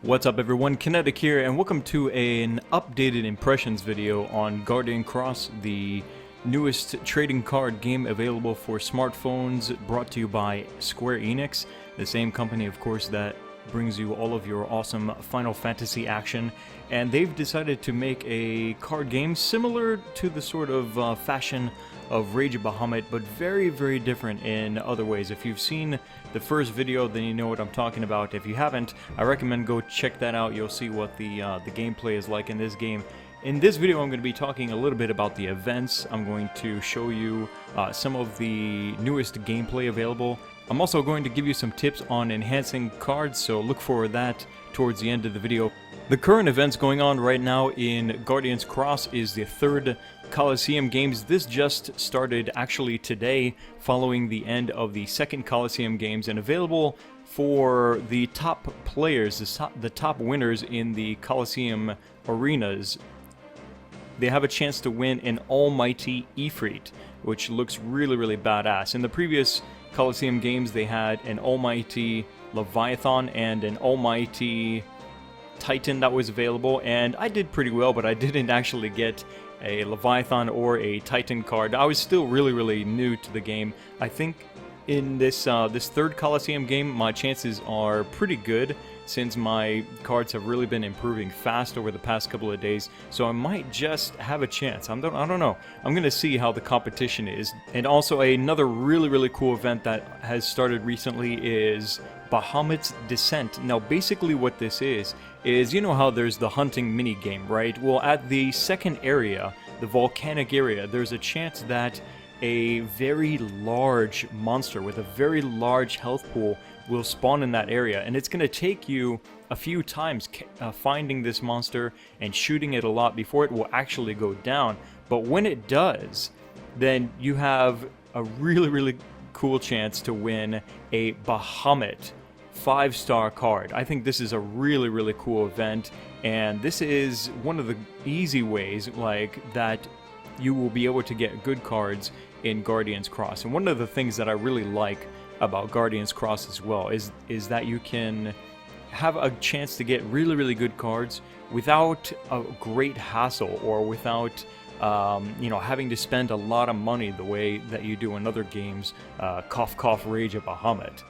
What's up everyone, Kinetic here, and welcome to an updated impressions video on Guardian Cross, the newest trading card game available for smartphones, brought to you by Square Enix, the same company of course that brings you all of your awesome Final Fantasy action. And they've decided to make a card game similar to the sort of fashion of Rage of Bahamut, but very, very different in other ways. If you've seen the first video, then you know what I'm talking about. If you haven't, I recommend go check that out. You'll see what the gameplay is like in this game. In this video, I'm going to be talking a little bit about the events. I'm going to show you some of the newest gameplay available. I'm also going to give you some tips on enhancing cards, so look for that towards the end of the video. The current events going on right now in Guardian's Cross is the third Coliseum Games. This just started actually today, following the end of the second Coliseum Games, and available for the top players, the top winners in the Coliseum arenas. They have a chance to win an almighty Ifrit, which looks really, really badass. In the previous Coliseum Games, they had an almighty Leviathan and an almighty Titan that was available, and I did pretty well, but I didn't actually get a Leviathan or a Titan card. I was still really, really new to the game. I think in this third Coliseum game, my chances are pretty good, since my cards have really been improving fast over the past couple of days, so I might just have a chance. I don't know. I'm going to see how the competition is. And also another really, really cool event that has started recently is Bahamut's Descent. Now basically what this is you know how there's the hunting mini game, right? Well, at the second area, the volcanic area, there's a chance that a very large monster with a very large health pool will spawn in that area, and it's going to take you a few times finding this monster and shooting it a lot before it will actually go down. But when it does, then you have a really, really cool chance to win a Bahamut 5-star card. I think this is a really, really cool event, and this is one of the easy ways like that you will be able to get good cards in Guardian's Cross. And one of the things that I really like about Guardian's Cross as well is that you can have a chance to get really, really good cards without a great hassle, or without having to spend a lot of money the way that you do in other games. Cough cough, Rage of Bahamut.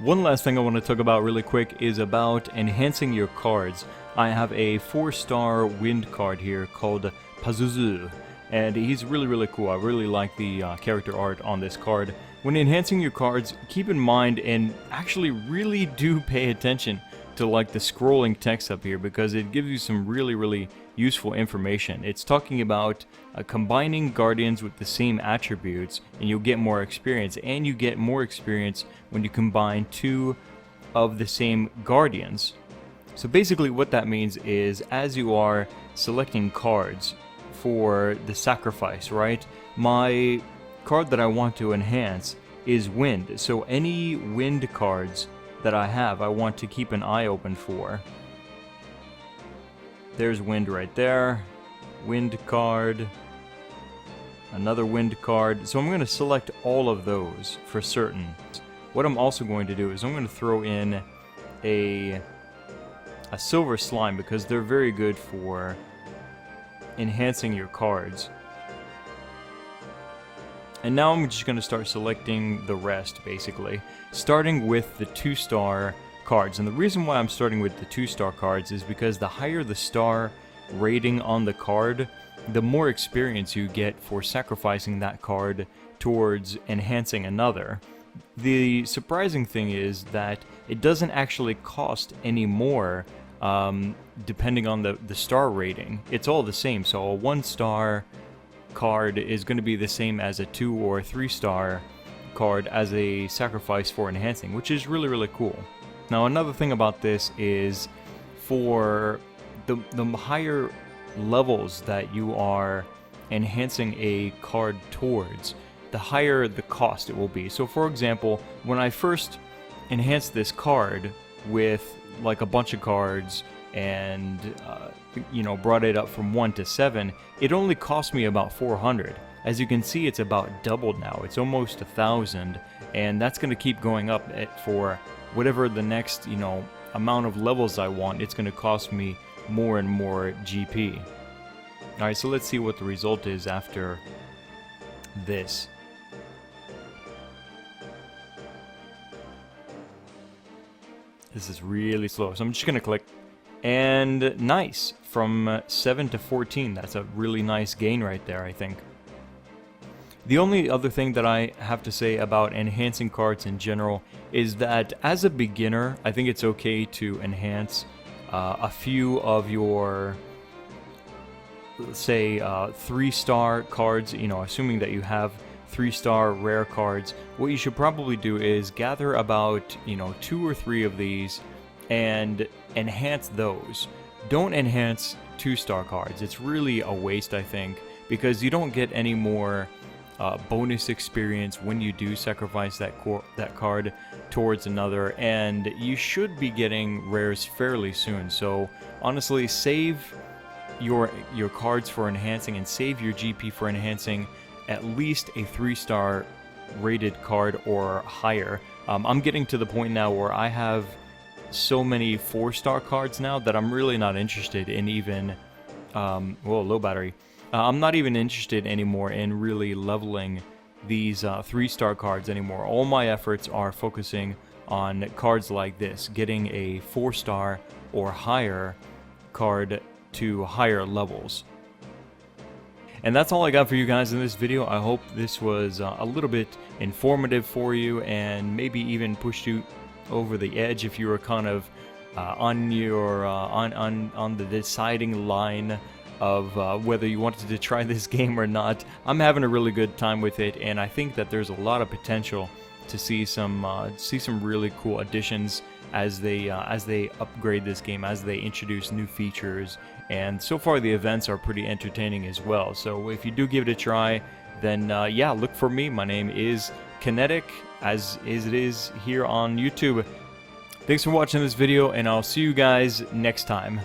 One last thing I want to talk about really quick is about enhancing your cards. I have a 4-star wind card here called Pazuzu, and he's really, really cool. I really like the character art on this card. When enhancing your cards, keep in mind and actually really do pay attention to like the scrolling text up here, because it gives you some really, really useful information. It's talking about combining guardians with the same attributes, and you'll get more experience, and you get more experience when you combine 2 of the same guardians. So basically what that means is, as you are selecting cards for the sacrifice, right? My card that I want to enhance is wind, so any wind cards that I have, I want to keep an eye open for. There's wind right there, wind card, another wind card. So I'm going to select all of those for certain. What I'm also going to do is I'm going to throw in a silver slime, because they're very good for enhancing your cards. And now I'm just going to start selecting the rest, basically, starting with the 2-star cards. And the reason why I'm starting with the 2-star cards is because the higher the star rating on the card, the more experience you get for sacrificing that card towards enhancing another. The surprising thing is that it doesn't actually cost any more depending on the star rating. It's all the same, so a 1-star card is going to be the same as a 2 or 3-star card as a sacrifice for enhancing, which is really, really cool. Now another thing about this is, for the higher levels that you are enhancing a card towards, the higher the cost it will be. So for example, when I first enhanced this card with like a bunch of cards and brought it up from 1 to 7, it only cost me about 400. As you can see, it's about doubled now. It's almost 1,000, and that's going to keep going up for whatever the next, you know, amount of levels I want. It's going to cost me more and more GP. Alright, so let's see what the result is after this. This is really slow, so I'm just going to click. And nice, from 7 to 14, that's a really nice gain right there, I think. The only other thing that I have to say about enhancing cards in general is that as a beginner, I think it's okay to enhance a few of your, say, 3-star cards, you know, assuming that you have 3-star rare cards. What you should probably do is gather about, you know, 2 or 3 of these and enhance those. Don't enhance 2-star cards. It's really a waste, I think, because you don't get any more bonus experience when you do sacrifice that card towards another, and you should be getting rares fairly soon. So honestly, save your cards for enhancing and save your GP for enhancing at least a 3-star rated card or higher. I'm getting to the point now where I have so many 4-star cards now that I'm really not interested in even whoa, low battery. I'm not even interested anymore in really leveling these 3-star cards anymore. All my efforts are focusing on cards like this, getting a 4-star or higher card to higher levels. And that's all I got for you guys in this video. I hope this was a little bit informative for you and maybe even pushed you over the edge if you were kind of on your on the deciding line of whether you wanted to try this game or not. I'm having a really good time with it, and I think that there's a lot of potential to see some really cool additions as they upgrade this game, as they introduce new features. And so far the events are pretty entertaining as well. So if you do give it a try, then yeah, look for me. My name is Kinetic, as it is here on YouTube. Thanks for watching this video, and I'll see you guys next time.